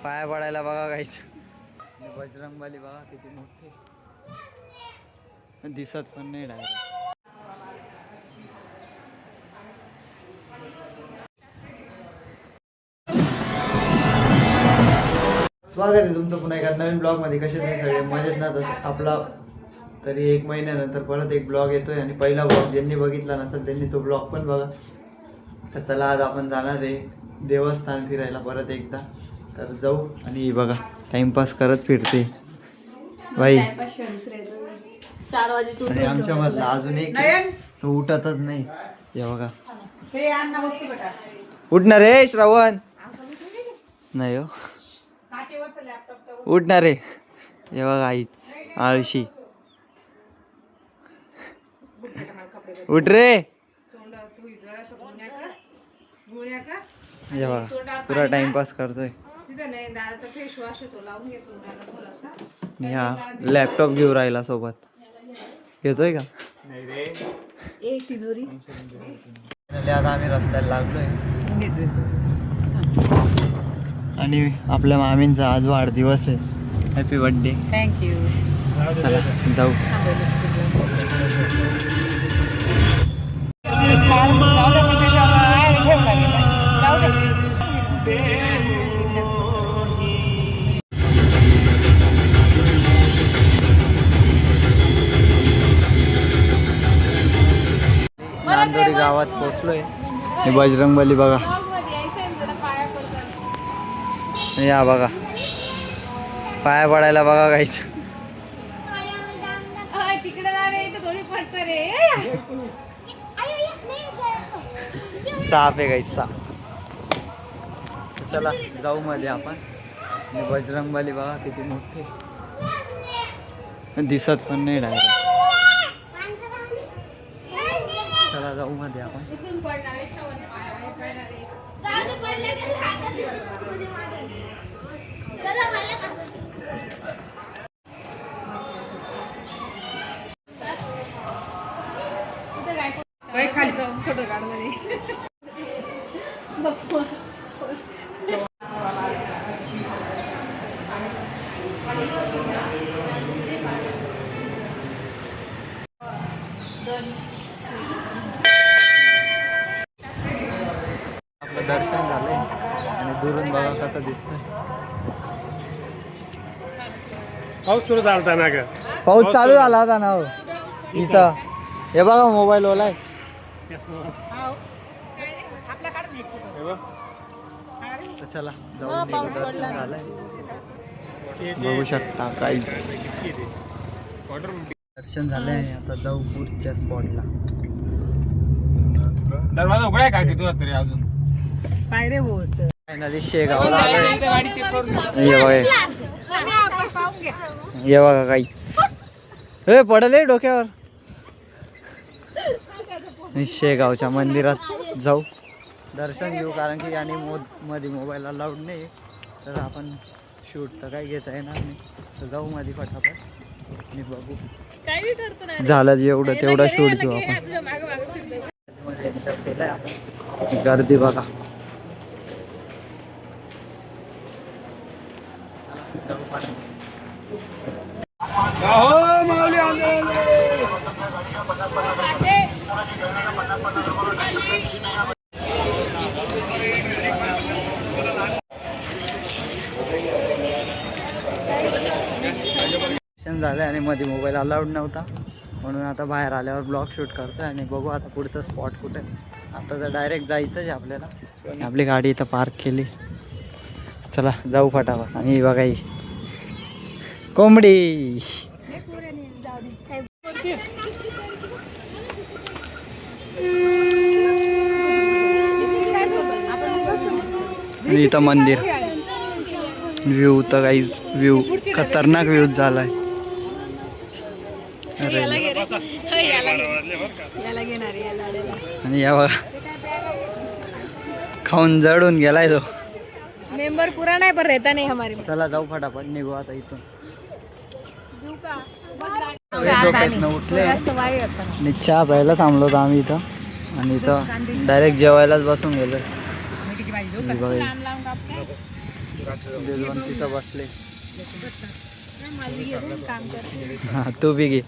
पाया पडायला बघा काहीच. बजरंगबली बघा किती मोठे दिसत पण नाही डायरेक्ट. स्वागत आहे तुमचं पुन्हा एका नवीन ब्लॉग मध्ये. कसे नाही सगळे मजेत ना? तसं आपला तरी 1 महिन्यानंतर परत एक ब्लॉग येतोय आणि पहिला ब्लॉग ज्यांनी बघितला नसेल त्यांनी तो ब्लॉग पण बघा. तर चला आज आपण जाणार आहे देवस्थान फिरायला परत एकदा. तर जाऊ. आणि बघा टाइमपास करत फिरते बाई. 4 वाजे आणि आमच्या मधला अजून एक तो उठतच नाही. हे बघा उठणार रे श्रवण. नाही हो उठणार रे. हे बघा आईच आळशी. उठ रे. हे बघा पुरा टाइमपास करतोय. हा लॅपटॉप घेऊन राहिला सोबत. घेतोय का? एक तिजोरी. आता आम्ही रस्त्याला लागलोय आणि आपल्या मामींचा आज वाढदिवस आहे. Happy birthday. थँक्यू. चला जाऊ. नांदोरी गावात पोचलोय. हे बजरंगबली बघा. या बघा पाया पडायला बघा काहीच. साप आहे काहीच साप. चला जाऊ मध्ये आपण. बजरंगबली बघा किती मोठे दिसत पण नाही डायरेक्ट. चला जाऊ मध्ये आपण. खाली जाऊन फोटो काढ. आपलं दर्शन झालंय आणि दुरून बघा कसं दिसतंय. पाऊस सुरू झाला ना ग. पाऊस चालू झाला होता ना हो इथं. हे बघा मोबाईल ओलाय. तर चला जाऊन निघू. दर्शन झालंय बघू शकता. काहीच दर्शन झालंय. आता जाऊ पुढच्या स्पॉटला. दरवाजा उघडा आहे का की तू तरी अजून पायरे होत. फायनली शेगावला आलोय. ये बघा काहीच. हे पडले डोक्यावर. शेगावच्या मंदिरात जाऊ दर्शन घेऊ. कारण की आणि मध्ये मोबाईल अलाउड नाही तर आपण शूट तर काही घेता येणार नाही. तर जाऊ मध्ये फटाफट आणि बघू झालं एवढं तेवढं शूट घेऊ आपण. गर्दी बघा. झालंय आणि मध्ये मोबाईल अलाउड नव्हता म्हणून आता बाहेर आल्यावर ब्लॉग शूट करतोय. आणि बघू आता पुढचं स्पॉट कुठे. आता तर डायरेक्ट जायचं आहे आपल्याला. आपली गाडी इथं पार्क केली. चला जाऊ फटाफट. आणि बघा ही कोंबडी. आणि इथं मंदिर. व्ह्यू तर काहीच व्ह्यू खतरनाक व्ह्यू झालाय. आणि या बघा खाऊन जडून गेलाय तो. मेंबर पूरा नाही पर रहता नाही हमारे. चला जाऊ फटाफट निघू आता इथून. उठले आणि चहा प्यायला थांबलो होतो आम्ही इथं. आणि इथं डायरेक्ट जेवायलाच बसून गेलो. ही बघा लांब लांब कापते जेजवण तिथं बसले. मला बी घेऊन काम करते हा तू बी घे.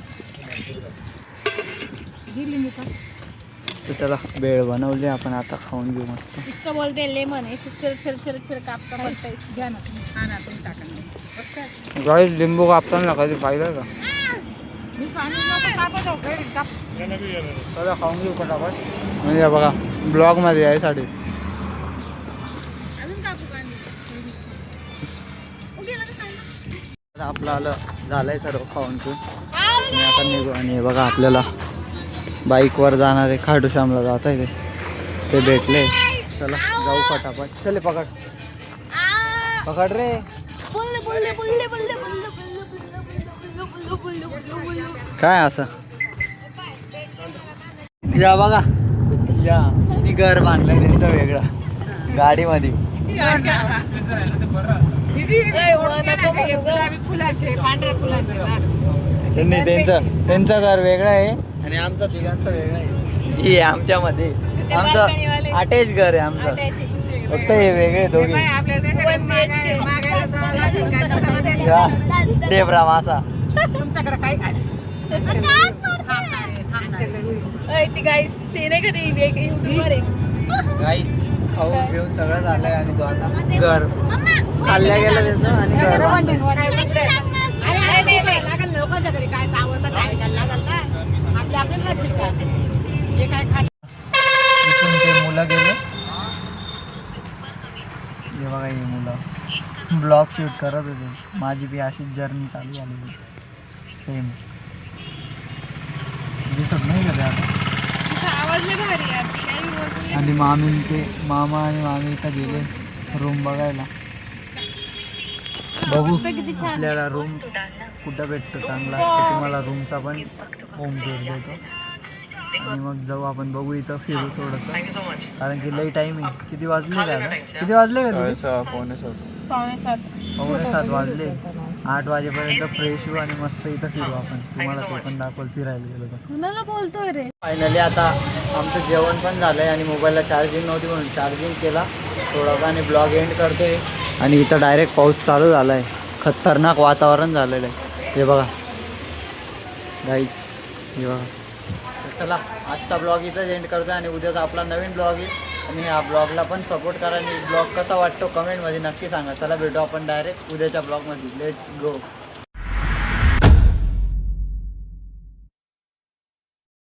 तर चला बेळ बनवली आपण, आता खाऊन घेऊ मस्त. इसको बोलते लेमन है, चल चल चल चल कापता पडता है. घ्या ना हा ना तुम्ही टाका ना. गाईस लिंबू कापताना कधी पाहिलं का? चला खाऊन घेऊ पटापट. म्हणजे बघा ब्लॉग मध्ये यायसाठी अजून कापू कांदे. आपलं आलं झालंय सर्व खाऊन पिऊन आणि आता निघू. आणि हे बघा आपल्याला बाईकवर जाणारे खाटू श्यामला जात आहे ते भेटले. चला जाऊ पटापट. चले पकड पकड रे. काय असं या बघा या मी घर बांधलंय त्यांचं वेगळं गाडीमध्ये. फुलाचे पांढऱ्या फुलाचे झाड. त्यांनी त्यांचं घर वेगळं आहे आणि आमचं तिघांचं वेगळं आहे. हे आमच्यामध्ये आमचं अटॅच घर आहे आमचं. फक्त हे वेगळे दोघे देवरा मासा. तुमच्याकडे काय ती गाईस ते नाही कधी युट्यूबर आहे. गाईच खाऊन पिऊन सगळं झालंय आणि तो आता घर चालल्या गेलं त्याचं आणि घर लोकांच्या घरी काय आवडतं लागल ना आपल्या आपल्याला हे काय खा. इथून ते मुलं गेले. हे बघा ही मुलं ब्लॉग शूट करत होते. माझी बी अशीच जर्नी चालू झाली सेम. दिसत नाही का ते आता. आवाज लय भारी यार. काही बोलतो आणि मामी ते मामा आणि मामी इथं गेले रूम बघायला. बघू किती छान. आपल्याला रूम कुठं भेटतो चांगला तर तुम्हाला रूमचा पण होम टूर देतो. आणि मग जाऊ आपण बघू इथं फिरू थोडंसं कारण की लई टाईम आहे. किती वाजले का किती वाजले का तुझे? 6:45 वाजले. 8 वाजेपर्यंत फ्रेश होऊ आणि मस्त इथं फिरू आपण. तुम्हाला ते पण दाखवलं फिरायला गेलो तर. कुणाला बोलतोय रे. फायनली आता आमचं जेवण पण झालं आहे आणि मोबाईलला चार्जिंग नव्हती म्हणून चार्जिंग केला थोडा आणि ब्लॉग एंड करतोय. आणि इथं डायरेक्ट पाऊस चालू झाला आहे. खतरनाक वातावरण झालेलं आहे. हे बघा गाईच हे बघा. तर चला आजचा ब्लॉग इथंच एंड करतो आणि उद्याचा आपला नवीन ब्लॉग येईल. आणि ह्या ब्लॉगला पण सपोर्ट करा आणि ब्लॉग कसा वाटतो कमेंटमध्ये नक्की सांगा. चला भेटू आपण डायरेक्ट उद्याच्या ब्लॉगमध्ये. Let's go.